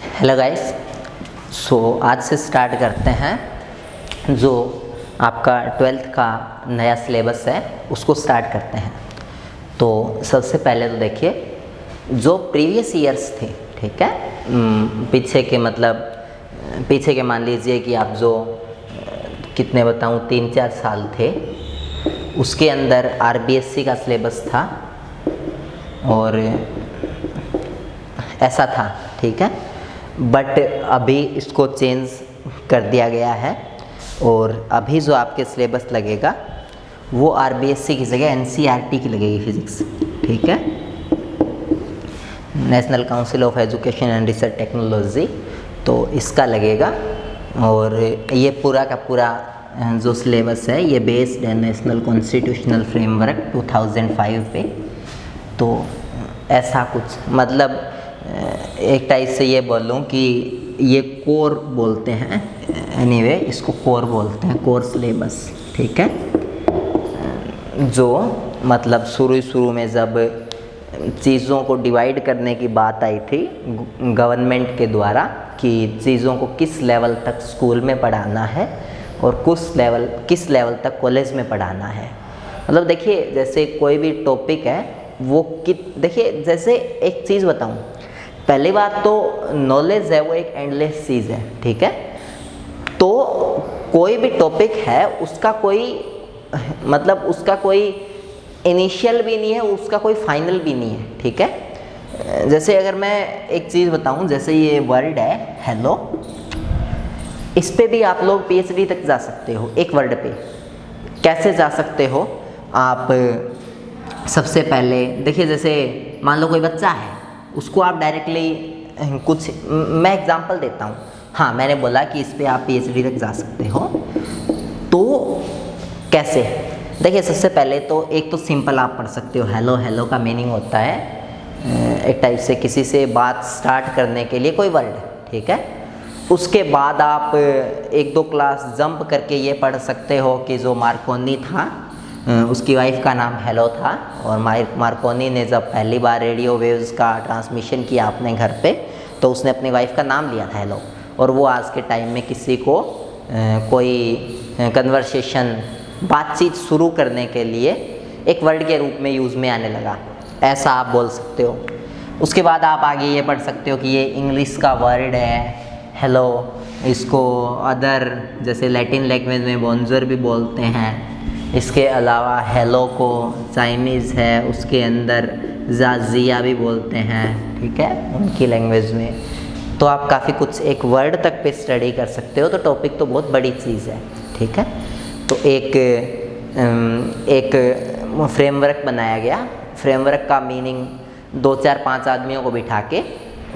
Hello guys. आज से start करते हैं जो आपका 12th का नया सिलेबस है उसको स्टार्ट करते हैं। तो सबसे पहले तो देखिए जो प्रीवियस ईयर्स थे, ठीक है, पीछे के मान लीजिए कि आप जो कितने बताऊं 3-4 साल थे, उसके अंदर आरबीएससी का सिलेबस था और ऐसा था, ठीक है। बट अभी इसको चेंज कर दिया गया है और अभी जो आपके सिलेबस लगेगा वो आरबीएससी की जगह एनसीईआरटी की लगेगी फिजिक्स, ठीक है, national council of education and research technology. तो इसका लगेगा और ये पूरा का पूरा जो सिलेबस है ये बेस्ड है नेशनल कॉन्स्टिट्यूशनल फ्रेमवर्क 2005 पे। तो ऐसा कुछ मतलब एक टाइप से ये बोलूँ कि ये कोर बोलते हैं, एनीवे इसको कोर बोलते हैं, कोर सिलेबस, ठीक है। जो मतलब शुरू में जब चीज़ों को डिवाइड करने की बात आई थी गवर्नमेंट के द्वारा कि चीज़ों को किस लेवल तक स्कूल में पढ़ाना है और किस लेवल तक कॉलेज में पढ़ाना है। मतलब देखिए जैसे कोई भी टॉपिक है वो देखिए जैसे एक चीज़ बताऊं, पहली बात तो नॉलेज है वो एक एंडलेस चीज़ है, ठीक है। तो कोई भी टॉपिक है उसका कोई इनिशियल भी नहीं है, उसका कोई फाइनल भी नहीं है, ठीक है। जैसे अगर मैं एक चीज़ बताऊं, जैसे ये वर्ड है हेलो, इस पे भी आप लोग पीएचडी तक जा सकते हो। एक वर्ड पे कैसे जा सकते हो आप? सबसे पहले देखिए जैसे मान लो कोई बच्चा है, उसको आप डायरेक्टली कुछ, मैं एग्जांपल देता हूँ, हाँ मैंने बोला कि इस पे आप पीएचडी तक जा सकते हो। तो कैसे? देखिए सबसे पहले तो एक तो सिंपल आप पढ़ सकते हो हेलो। हेलो का मीनिंग होता है एक टाइप से किसी से बात स्टार्ट करने के लिए कोई वर्ड, ठीक है। उसके बाद आप 1-2 क्लास जंप करके ये पढ़ सकते हो कि जो मार्कोनी था उसकी वाइफ का नाम हेलो था और मार्कोनी ने जब पहली बार रेडियो वेव्स का ट्रांसमिशन किया अपने घर पे तो उसने अपनी वाइफ का नाम लिया था हेलो, और वो आज के टाइम में किसी को कोई कन्वर्सेशन बातचीत शुरू करने के लिए एक वर्ड के रूप में यूज़ में आने लगा, ऐसा आप बोल सकते हो। उसके बाद आप आगे ये पढ़ सकते हो कि ये इंग्लिश का वर्ड है हेलो, इसको अदर जैसे लैटिन लैंग्वेज में बोंजोर भी बोलते हैं। इसके अलावा हेलो को चाइनीज़ है उसके अंदर जाजिया भी बोलते हैं, ठीक है, उनकी लैंग्वेज में। तो आप काफ़ी कुछ एक वर्ड तक पे स्टडी कर सकते हो। तो टॉपिक तो बहुत बड़ी चीज़ है, ठीक है। तो एक फ्रेमवर्क बनाया गया। फ्रेमवर्क का मीनिंग 2-4-5 आदमियों को बिठा के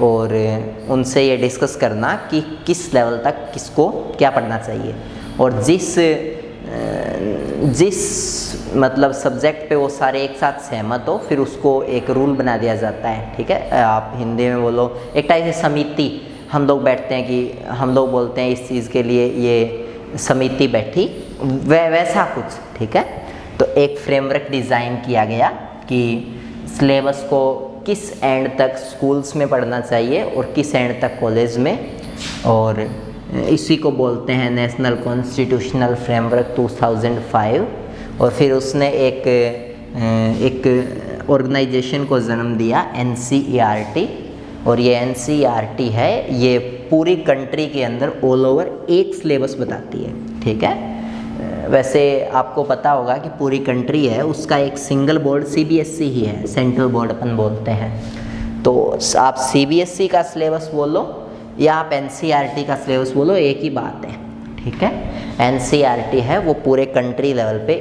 और उनसे ये डिस्कस करना कि किस लेवल तक किसको क्या पढ़ना चाहिए और जिस मतलब सब्जेक्ट पे वो सारे एक साथ सहमत हो फिर उसको एक रूल बना दिया जाता है, ठीक है। आप हिंदी में बोलो एक टाइप से समिति, हम लोग बैठते हैं कि हम लोग बोलते हैं इस चीज़ के लिए ये समिति बैठी, वैसा कुछ, ठीक है। तो एक फ्रेमवर्क डिज़ाइन किया गया कि सिलेबस को किस एंड तक स्कूल्स में पढ़ना चाहिए और किस एंड तक कॉलेज में, और इसी को बोलते हैं नेशनल कॉन्स्टिट्यूशनल फ्रेमवर्क 2005। और फिर उसने एक ऑर्गेनाइजेशन को जन्म दिया एनसीईआरटी, और ये एनसीईआरटी है ये पूरी कंट्री के अंदर ऑल ओवर एक सिलेबस बताती है, ठीक है। वैसे आपको पता होगा कि पूरी कंट्री है उसका एक सिंगल बोर्ड सीबीएसई ही है, सेंट्रल बोर्ड अपन बोलते हैं। तो आप सीबीएसई का सिलेबस बोलो या आप एनसीईआरटी का सिलेबस बोलो, एक ही बात है, ठीक है। एनसीईआरटी है वो पूरे कंट्री लेवल पे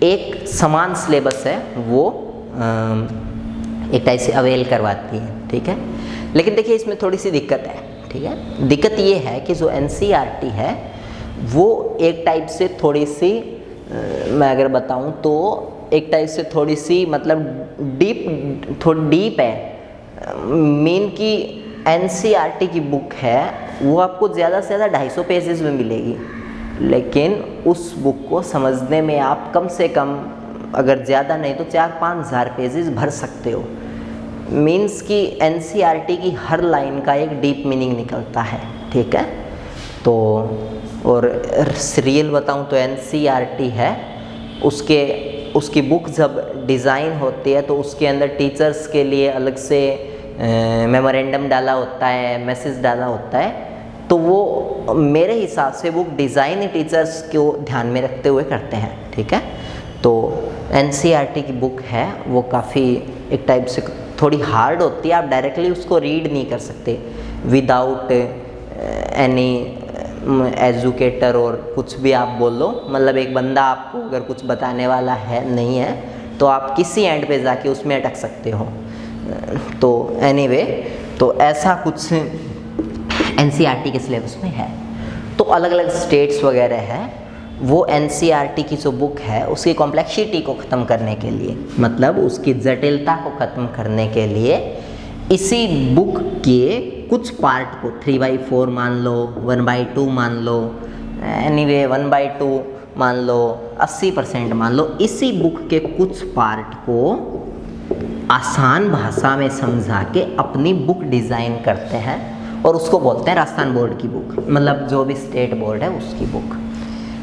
एक समान सिलेबस है, वो एक टाइप से अवेल करवाती है, ठीक है। लेकिन देखिए इसमें थोड़ी सी दिक्कत है, ठीक है। दिक्कत ये है कि जो एनसीईआरटी है वो एक टाइप से थोड़ी सी मैं अगर बताऊं तो एक टाइप से थोड़ी सी मतलब डीप है। मीन की एनसीईआरटी की बुक है वो आपको ज़्यादा से ज़्यादा 250 पेजेस में मिलेगी, लेकिन उस बुक को समझने में आप कम से कम अगर ज़्यादा नहीं तो 4-5 हज़ार पेजेस भर सकते हो। मीन्स कि एनसीईआरटी की हर लाइन का एक डीप मीनिंग निकलता है, ठीक है। तो और रियल बताऊं तो एनसीईआरटी है, उसकी बुक जब डिज़ाइन होती है तो उसके अंदर टीचर्स के लिए अलग से मेमोरेंडम डाला होता है, मैसेज डाला होता है। तो वो मेरे हिसाब से बुक डिज़ाइन टीचर्स को ध्यान में रखते हुए करते हैं, ठीक है। तो एनसीईआरटी की बुक है वो काफ़ी एक टाइप से थोड़ी हार्ड होती है, आप डायरेक्टली उसको रीड नहीं कर सकते विदाउट एनी एजुकेटर और कुछ भी आप बोल लो, मतलब एक बंदा आपको अगर कुछ बताने वाला है नहीं है तो आप किसी एंड पे जाके उसमें अटक सकते हो। तो एनीवे, तो ऐसा कुछ एनसीईआरटी के सिलेबस में है। तो अलग अलग स्टेट्स वगैरह है, वो एनसीईआरटी की जो बुक है उसकी कॉम्प्लेक्सिटी को ख़त्म करने के लिए, मतलब उसकी जटिलता को ख़त्म करने के लिए इसी बुक के कुछ पार्ट को 3/4 मान लो, 1/2 मान लो, एनीवे 1/2 मान लो, 80% मान लो, इसी बुक के कुछ पार्ट को आसान भाषा में समझा के अपनी बुक डिज़ाइन करते हैं और उसको बोलते हैं राजस्थान बोर्ड की बुक, मतलब जो भी स्टेट बोर्ड है उसकी बुक।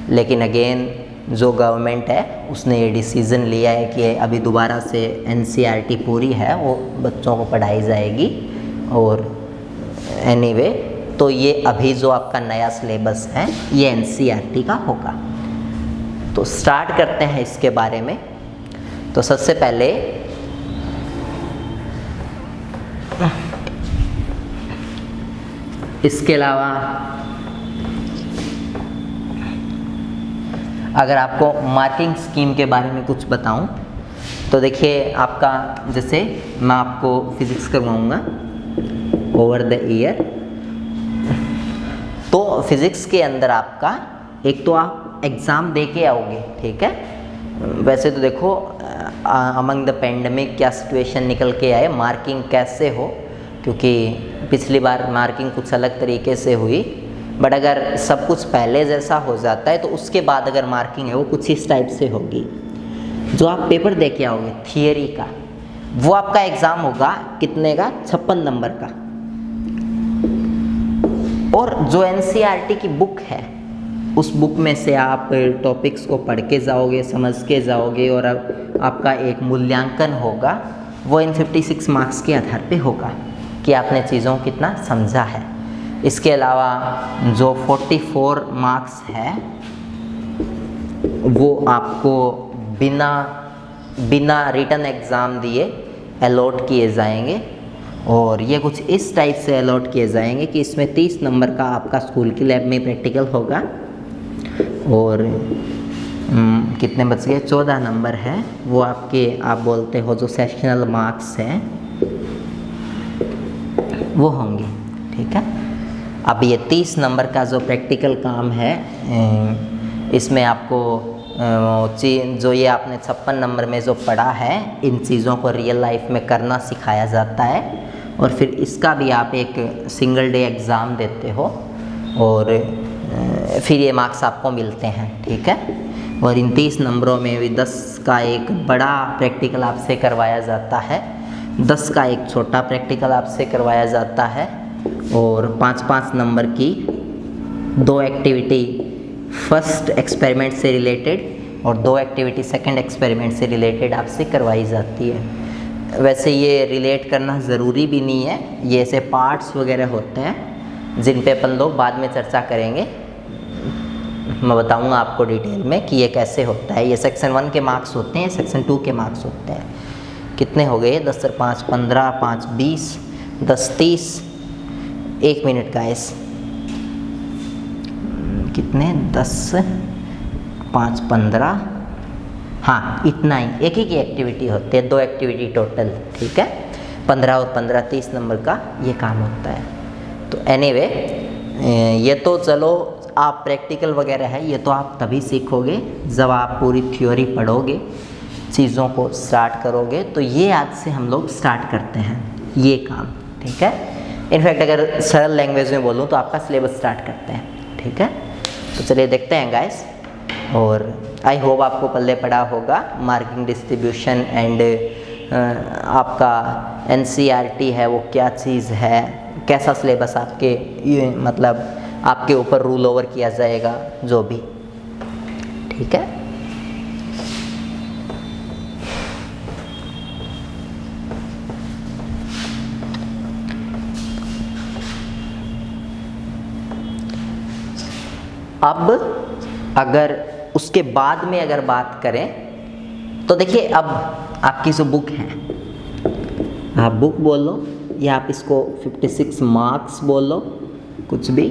लेकिन अगेन जो गवर्नमेंट है उसने ये डिसीज़न लिया है कि अभी दोबारा से एनसीईआरटी पूरी है वो बच्चों को पढ़ाई जाएगी। और एनीवे, तो ये अभी जो आपका नया सिलेबस है ये एनसीईआरटी का होगा। तो स्टार्ट करते हैं इसके बारे में। तो सबसे पहले इसके अलावा अगर आपको मार्किंग स्कीम के बारे में कुछ बताऊं तो देखिए, आपका जैसे मैं आपको फिज़िक्स करवाऊंगा ओवर द ईयर, तो फिज़िक्स के अंदर आपका एक तो आप एग्ज़ाम दे के आओगे, ठीक है। वैसे तो देखो अमंग द पेंडेमिक क्या सिचुएशन निकल के आए, मार्किंग कैसे हो, क्योंकि पिछली बार मार्किंग कुछ अलग तरीके से हुई, बट अगर सब कुछ पहले जैसा हो जाता है तो उसके बाद अगर मार्किंग है वो कुछ इस टाइप से होगी। जो आप पेपर दे के आओगे थियरी का, वो आपका एग्ज़ाम होगा कितने का, 56 नंबर का। और जो एनसीईआरटी की बुक है उस बुक में से आप टॉपिक्स को पढ़ के जाओगे, समझ के जाओगे, और अब आपका एक मूल्यांकन होगा, वो इन 56 मार्क्स के आधार पे होगा कि आपने चीज़ों को कितना समझा है। इसके अलावा जो 44 मार्क्स है वो आपको बिना रिटन एग्ज़ाम दिए अलॉट किए जाएंगे, और ये कुछ इस टाइप से अलॉट किए जाएंगे कि इसमें 30 नंबर का आपका स्कूल की लैब में प्रैक्टिकल होगा, और कितने बच गए, 14 नंबर है वो आपके, आप बोलते हो जो सेक्शनल मार्क्स हैं वो होंगे, ठीक है। अब ये 30 नंबर का जो प्रैक्टिकल काम है, इसमें आपको जो ये आपने 56 नंबर में जो पढ़ा है, इन चीज़ों को रियल लाइफ में करना सिखाया जाता है, और फिर इसका भी आप एक सिंगल डे एग्ज़ाम देते हो, और फिर ये मार्क्स आपको मिलते हैं, ठीक है। और इन 30 नंबरों में भी 10 का एक बड़ा प्रैक्टिकल आपसे करवाया जाता है, 10 का एक छोटा प्रैक्टिकल आपसे करवाया जाता है, और 5-5 नंबर की 2 एक्टिविटी फर्स्ट एक्सपेरिमेंट से रिलेटेड और 2 एक्टिविटी सेकंड एक्सपेरिमेंट से रिलेटेड आपसे करवाई जाती है। वैसे ये रिलेट करना ज़रूरी भी नहीं है, ये ऐसे पार्ट्स वगैरह होते हैं जिन पे अपन लोग बाद में चर्चा करेंगे। मैं बताऊंगा आपको डिटेल में कि ये कैसे होता है। ये सेक्शन 1 के मार्क्स होते हैं, सेक्शन 2 के मार्क्स होते हैं। कितने हो गए, 10 और 5 15, 5 20, 10 30, 1 मिनट गाइस, कितने, 10 5 15, हाँ इतना ही, एक ही की एक्टिविटी होती है, 2 एक्टिविटी टोटल, ठीक है। 15 और 15 30 नंबर का ये काम होता है। तो एनीवे, ये तो चलो आप प्रैक्टिकल वगैरह है, ये तो आप तभी सीखोगे जब आप पूरी थ्योरी पढ़ोगे, चीज़ों को स्टार्ट करोगे। तो ये आज से हम लोग स्टार्ट करते हैं ये काम, ठीक है। इनफैक्ट अगर सरल लैंग्वेज में बोलूँ तो आपका सिलेबस स्टार्ट करते हैं, ठीक है। तो चलिए देखते हैं गाइस, और आई होप आपको पल्ले पड़ा होगा मार्किंग डिस्ट्रीब्यूशन एंड आपका NCERT है वो क्या चीज़ है, कैसा सिलेबस आपके ये मतलब आपके ऊपर रूल ओवर किया जाएगा, जो भी, ठीक है। अब अगर उसके बाद में अगर बात करें तो देखिए, अब आपकी जो बुक है, आप बुक बोल लो या आप इसको 56 मार्क्स बोल लो, कुछ भी,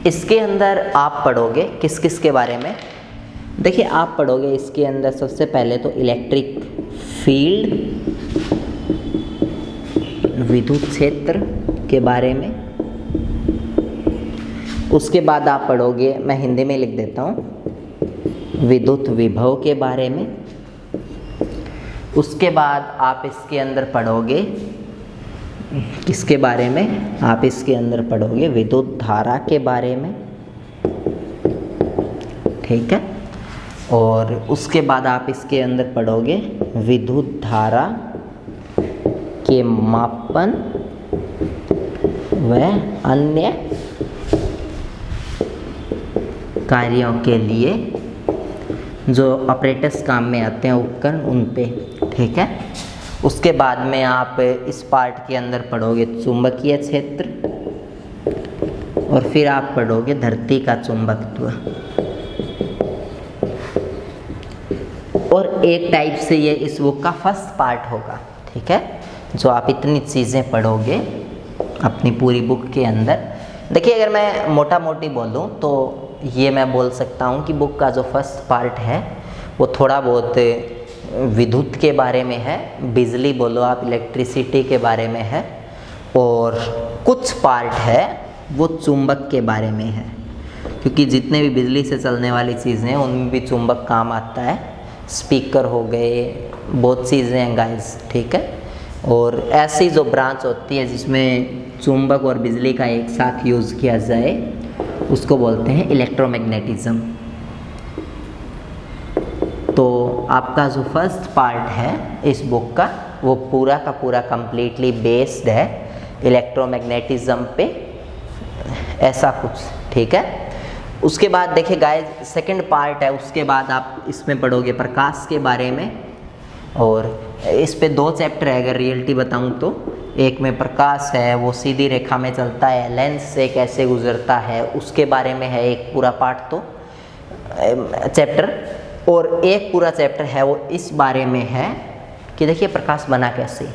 इसके अंदर आप पढ़ोगे किस किस के बारे में। देखिए, आप पढ़ोगे इसके अंदर सबसे पहले तो इलेक्ट्रिक फील्ड, विद्युत क्षेत्र के बारे में। उसके बाद आप पढ़ोगे, मैं हिंदी में लिख देता हूँ, विद्युत विभव के बारे में। उसके बाद आप इसके अंदर पढ़ोगे किसके बारे में, आप इसके अंदर पढ़ोगे विद्युत धारा के बारे में, ठीक है। और उसके बाद आप इसके अंदर पढ़ोगे विद्युत धारा के मापन व अन्य कार्यों के लिए जो ऑपरेटर्स काम में आते हैं, उपकरण, उन पे, ठीक है। उसके बाद में आप इस पार्ट के अंदर पढ़ोगे चुंबकीय क्षेत्र, और फिर आप पढ़ोगे धरती का चुंबकत्व। और एक टाइप से ये इस बुक का फर्स्ट पार्ट होगा, ठीक है, जो आप इतनी चीज़ें पढ़ोगे अपनी पूरी बुक के अंदर। देखिए, अगर मैं मोटा मोटी बोलूँ तो ये मैं बोल सकता हूँ कि बुक का जो फर्स्ट पार्ट है वो थोड़ा बहुत विद्युत के बारे में है, बिजली बोलो आप, इलेक्ट्रिसिटी के बारे में है, और कुछ पार्ट है वो चुंबक के बारे में है, क्योंकि जितने भी बिजली से चलने वाली चीज़ें हैं उनमें भी चुंबक काम आता है। स्पीकर हो गए, बहुत चीज़ें हैं गाइस, ठीक है। और ऐसी जो ब्रांच होती है जिसमें चुंबक और बिजली का एक साथ यूज़ किया जाए, उसको बोलते हैं इलेक्ट्रोमैग्नेटिज्म। तो आपका जो फर्स्ट पार्ट है इस बुक का, वो पूरा का पूरा कंप्लीटली बेस्ड है इलेक्ट्रोमैग्नेटिज्म पे, ऐसा कुछ, ठीक है। उसके बाद देखिए गाइस, सेकंड पार्ट है, उसके बाद आप इसमें पढ़ोगे प्रकाश के बारे में, और इस पे 2 चैप्टर है अगर रियलिटी बताऊं तो। एक में प्रकाश है, वो सीधी रेखा में चलता है, लेंस से कैसे गुजरता है उसके बारे में है एक पूरा पार्ट तो चैप्टर, और एक पूरा चैप्टर है वो इस बारे में है कि देखिए प्रकाश बना कैसे,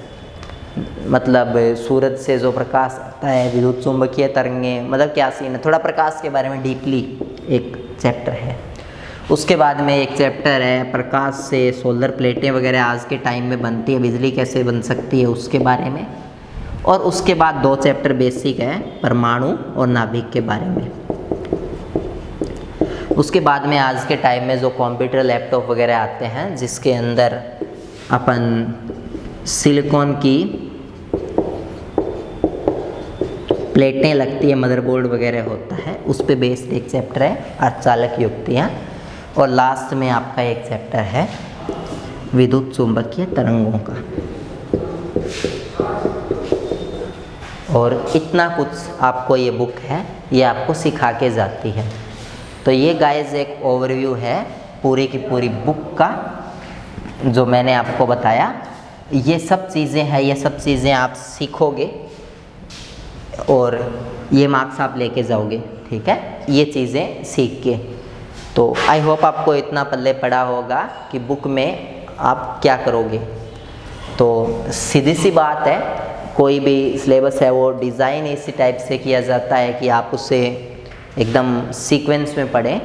मतलब सूरज से जो प्रकाश आता है, विद्युत चुंबकीय तरंगें, मतलब क्या सीन है, थोड़ा प्रकाश के बारे में डीपली एक चैप्टर है। उसके बाद में एक चैप्टर है प्रकाश से सोलर प्लेटें वगैरह आज के टाइम में बनती है, बिजली कैसे बन सकती है उसके बारे में। और उसके बाद 2 चैप्टर बेसिक है, परमाणु और नाभिक के बारे में। उसके बाद में आज के टाइम में जो कंप्यूटर लैपटॉप वगैरह आते हैं, जिसके अंदर अपन सिलिकॉन की प्लेटें लगती है, मदरबोर्ड वगैरह होता है, उस पे बेस्ड एक चैप्टर है अर्धचालक युक्तियाँ। और लास्ट में आपका एक चैप्टर है विद्युत चुंबकीय तरंगों का। और इतना कुछ आपको ये बुक है, ये आपको सिखा के जाती है। तो ये गाइस एक ओवरव्यू है पूरी की पूरी बुक का, जो मैंने आपको बताया। ये सब चीज़ें हैं, ये सब चीज़ें आप सीखोगे और ये मार्क्स आप लेके जाओगे, ठीक है, ये चीज़ें सीख के। तो आई होप आपको इतना पल्ले पड़ा होगा कि बुक में आप क्या करोगे। तो सीधी सी बात है, कोई भी सिलेबस है वो डिज़ाइन इसी टाइप से किया जाता है कि आप उसे एकदम सीक्वेंस में पढ़ें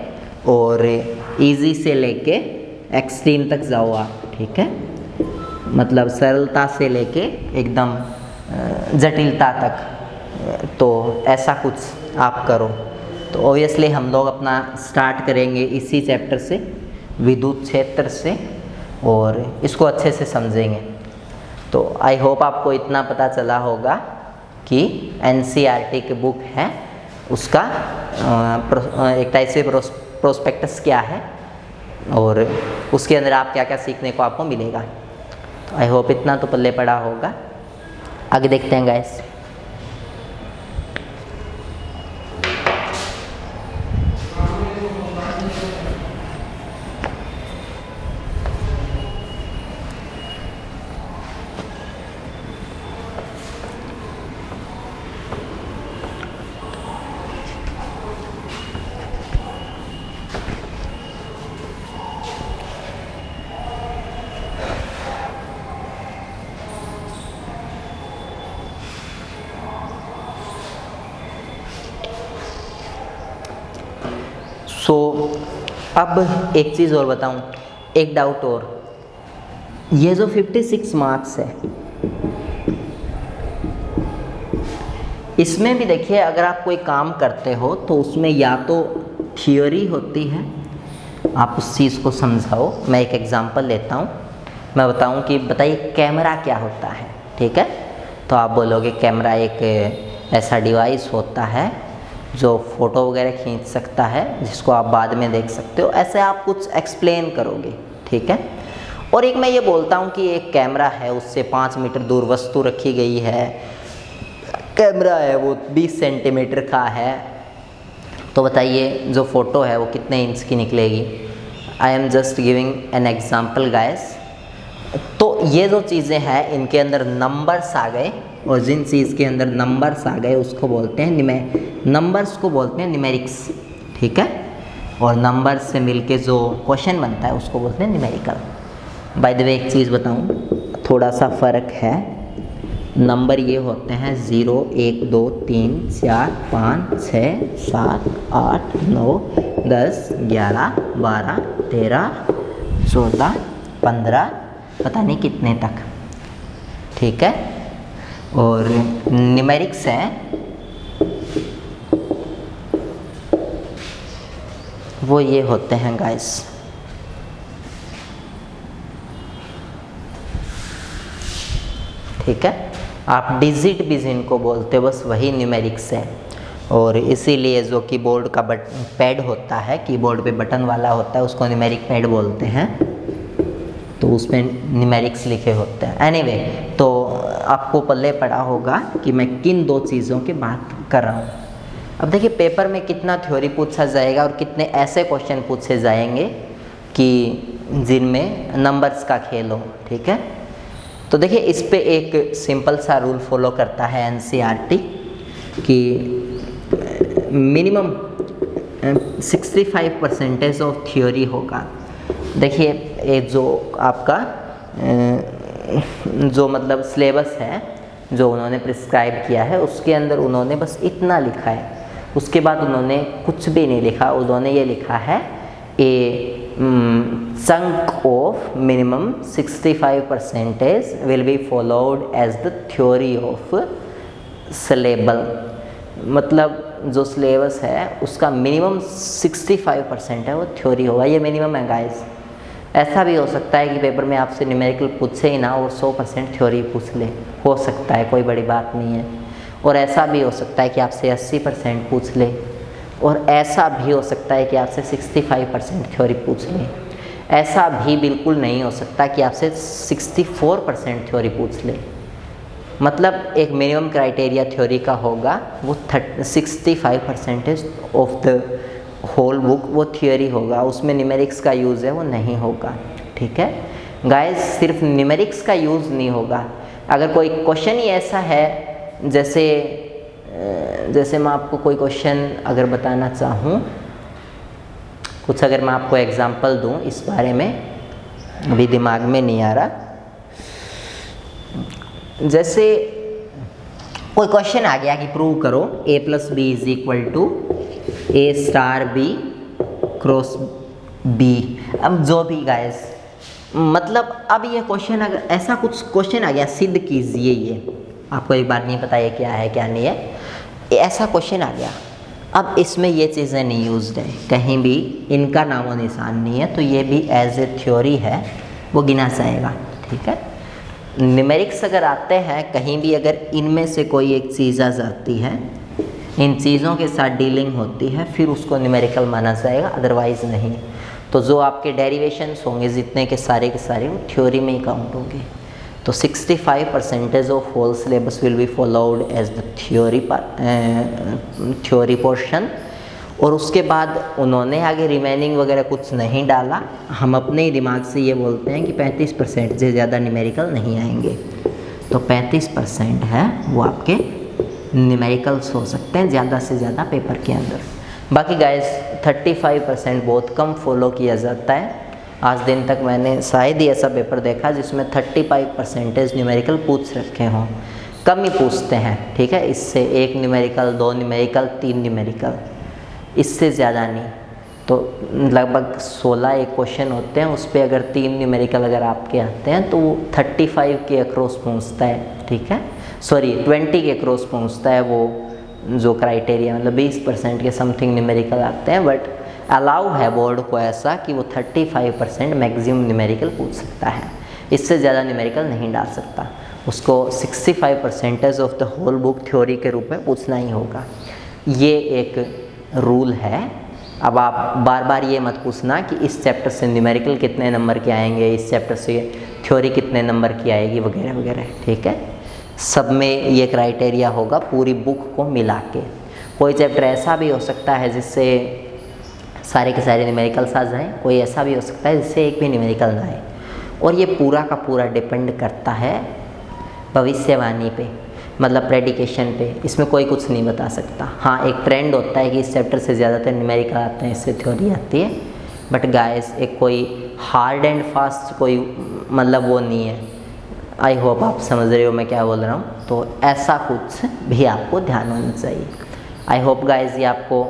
और इजी से लेके एक्सट्रीम तक जाओ आप, ठीक है, मतलब सरलता से लेके एकदम जटिलता तक। तो ऐसा कुछ आप करो। तो ऑब्वियसली हम लोग अपना स्टार्ट करेंगे इसी चैप्टर से, विद्युत क्षेत्र से, और इसको अच्छे से समझेंगे। तो आई होप आपको इतना पता चला होगा कि NCERT की बुक है, उसका एक टाइप से प्रोस्पेक्टस क्या है और उसके अंदर आप क्या क्या सीखने को आपको मिलेगा। आई होप इतना तो पल्ले पड़ा होगा। आगे देखते हैं गाइस। अब एक चीज़ और बताऊं, एक डाउट और, ये जो 56 मार्क्स है इसमें भी देखिए, अगर आप कोई काम करते हो तो उसमें या तो थियोरी होती है, आप उस चीज़ को समझाओ। मैं एक एग्जांपल लेता हूँ, मैं बताऊँ कि बताइए कैमरा क्या होता है, ठीक है? तो आप बोलोगे कैमरा एक ऐसा डिवाइस होता है जो फ़ोटो वगैरह खींच सकता है, जिसको आप बाद में देख सकते हो, ऐसे आप कुछ एक्सप्लेन करोगे, ठीक है? और एक मैं ये बोलता हूँ कि एक कैमरा है, उससे 5 मीटर दूर वस्तु रखी गई है, कैमरा है वो 20 सेंटीमीटर का है, तो बताइए जो फ़ोटो है वो कितने इंच की निकलेगी? I am just giving an example guys. तो ये जो चीज़ें हैं इनके अंदर नंबर्स आ गए, और जिन चीज़ के अंदर नंबर्स आ गए उसको बोलते हैं नंबर्स को बोलते हैं न्यूमेरिक्स, ठीक है? और नंबर्स से मिलके जो क्वेश्चन बनता है उसको बोलते हैं न्यूमेरिकल। बाय द वे एक चीज़ बताऊँ, थोड़ा सा फ़र्क है। नंबर ये होते हैं 0 1 2 3 4 5 6 7 8 9 10 11 12 13 14 15 पता नहीं कितने तक, ठीक है? और न्यूमेरिक्स है वो ये होते हैं गाइस, ठीक है? आप डिजिट भी जिनको बोलते हो बस वही न्यूमेरिक्स है। और इसीलिए जो कीबोर्ड का पैड होता है, कीबोर्ड पे बटन वाला होता है, उसको न्यूमेरिक पैड बोलते हैं, तो उसमें न्यूमेरिक्स लिखे होते हैं। एनीवे, तो आपको पल्ले पड़ा होगा कि मैं किन दो चीज़ों की बात कर रहा हूँ। अब देखिए पेपर में कितना थ्योरी पूछा जाएगा और कितने ऐसे क्वेश्चन पूछे जाएंगे कि जिनमें नंबर्स का खेल हो, ठीक है? तो देखिए इस पे एक सिंपल सा रूल फॉलो करता है एनसीईआरटी कि मिनिमम 65% ऑफ थ्योरी होगा। देखिए ये जो आपका जो मतलब सिलेबस है जो उन्होंने प्रिस्क्राइब किया है उसके अंदर उन्होंने बस इतना लिखा है, उसके बाद उन्होंने कुछ भी नहीं लिखा। उन्होंने ये लिखा है ए chunk of minimum 65% will be followed as the theory of syllable। मतलब जो सिलेबस है उसका मिनिमम 65% है वो थ्योरी होगा, ये मिनिमम है गाइस। ऐसा भी हो सकता है कि पेपर में आपसे न्यूमेरिकल पूछे ही ना और 100% थ्योरी पूछ ले, हो सकता है, कोई बड़ी बात नहीं है। और ऐसा भी हो सकता है कि आपसे 80% पूछ ले, और ऐसा भी हो सकता है कि आपसे 65% थ्योरी पूछ ले। ऐसा भी बिल्कुल नहीं हो सकता कि आपसे 64% थ्योरी पूछ ले। मतलब एक मिनिमम क्राइटेरिया थ्योरी का होगा, वो 65% ऑफ द होल बुक वो थ्योरी होगा, उसमें न्यूमेरिक्स का यूज़ है वो नहीं होगा, ठीक है गाइस? सिर्फ न्यूमेरिक्स का यूज़ नहीं होगा। अगर कोई क्वेश्चन ही ऐसा है जैसे मैं आपको कोई क्वेश्चन अगर बताना चाहूँ, कुछ अगर मैं आपको एग्जांपल दूँ इस बारे में, अभी दिमाग में नहीं आ रहा। जैसे कोई क्वेश्चन आ गया कि प्रूव करो a + b = a * b cross b। अब जो भी गाइस, मतलब अब ये क्वेश्चन अगर ऐसा कुछ क्वेश्चन आ गया, सिद्ध कीजिए, ये आपको एक बार नहीं पता ये क्या है क्या नहीं है, ऐसा क्वेश्चन आ गया। अब इसमें ये चीज़ें नहीं यूज्ड है, कहीं भी इनका नामो निशान नहीं है, तो ये भी एज ए थ्योरी है, वो गिना जाएगा, ठीक है? न्यूमेरिक्स अगर आते हैं कहीं भी, अगर इनमें से कोई एक चीज़ आ जाती है, इन चीज़ों के साथ डीलिंग होती है, फिर उसको न्यूमेरिकल माना जाएगा, अदरवाइज़ नहीं। तो जो आपके डेरिवेशंस होंगे जितने के सारे वो थ्योरी में ही काउंट होंगे। तो 65% of whole syllabus will be followed as the theory portion. और उसके बाद उन्होंने आगे रिमेनिंग वगैरह कुछ नहीं डाला। हम अपने ही दिमाग से ये बोलते हैं कि 35% से ज़्यादा न्यूमेरिकल नहीं आएंगे। तो 35% है वो आपके न्यूमेरिकल्स हो सकते हैं ज़्यादा से ज़्यादा पेपर के अंदर। बाकी गाइस 35% बहुत कम फॉलो किया जाता है। आज दिन तक मैंने शायद ही ऐसा पेपर देखा जिसमें 35% न्यूमेरिकल पूछ रखे हों। कम ही पूछते हैं, ठीक है। इससे 1 न्यूमेरिकल, 2 न्यूमेरिकल, 3 न्यूमेरिकल, इससे ज़्यादा नहीं। तो लगभग 16 एक क्वेश्चन होते हैं, उस पर अगर 3 न्यूमेरिकल अगर आपके आते हैं तो वो 35 के अक्रॉस पहुंचता है, ठीक है। सॉरी 20 के अक्रॉस पहुंचता है वो जो क्राइटेरिया, मतलब 20% के समथिंग न्यूमेरिकल आते हैं। बट अलाउ है बोर्ड को ऐसा कि वो 35% मैक्सिमम न्यूमेरिकल पूछ सकता है, इससे ज़्यादा न्यूमेरिकल नहीं डाल सकता। उसको 65% of the whole book theory के रूप में पूछना ही होगा। ये एक रूल है। अब आप बार बार ये मत पूछना कि इस चैप्टर से न्यूमेरिकल कितने नंबर के आएंगे, इस चैप्टर से थ्योरी कितने नंबर की आएगी वगैरह वगैरह, ठीक है। सब में ये क्राइटेरिया होगा पूरी बुक को मिला के। कोई चैप्टर ऐसा भी हो सकता है जिससे सारे के सारे न्यूमेरिकल्स आ जाएँ, कोई ऐसा भी हो सकता है जिससे एक भी न्यूमेरिकल ना आए। और ये पूरा का पूरा डिपेंड करता है भविष्यवाणी पे, मतलब प्रेडिकेशन पे। इसमें कोई कुछ नहीं बता सकता। हाँ, एक ट्रेंड होता है कि इस चैप्टर से ज़्यादातर न्यूमेरिकल आते हैं, इससे थ्योरी आती है। बट गाइस एक कोई हार्ड एंड फास्ट कोई मतलब वो नहीं है। आई होप आप समझ रहे हो मैं क्या बोल रहा हूँ। तो ऐसा कुछ भी आपको ध्यान होना चाहिए। आई होप गाइस ये आपको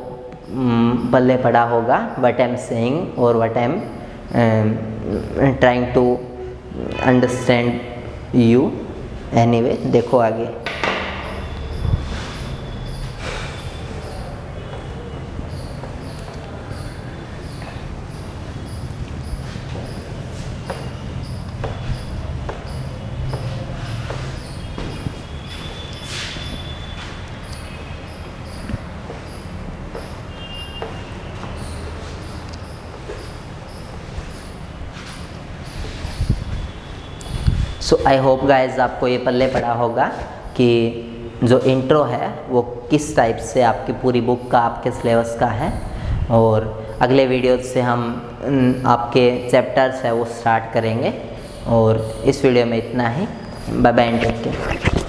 पल्ले पड़ा होगा व्हाट आई एम सेइंग और what I am trying to understand you. Anyway देखो आगे। सो आई होप गाइज आपको ये पल्ले पड़ा होगा कि जो इंट्रो है वो किस टाइप से आपकी पूरी बुक का, आपके सिलेबस का है। और अगले वीडियो से हम आपके चैप्टर्स है वो स्टार्ट करेंगे। और इस वीडियो में इतना ही। Bye bye and take care.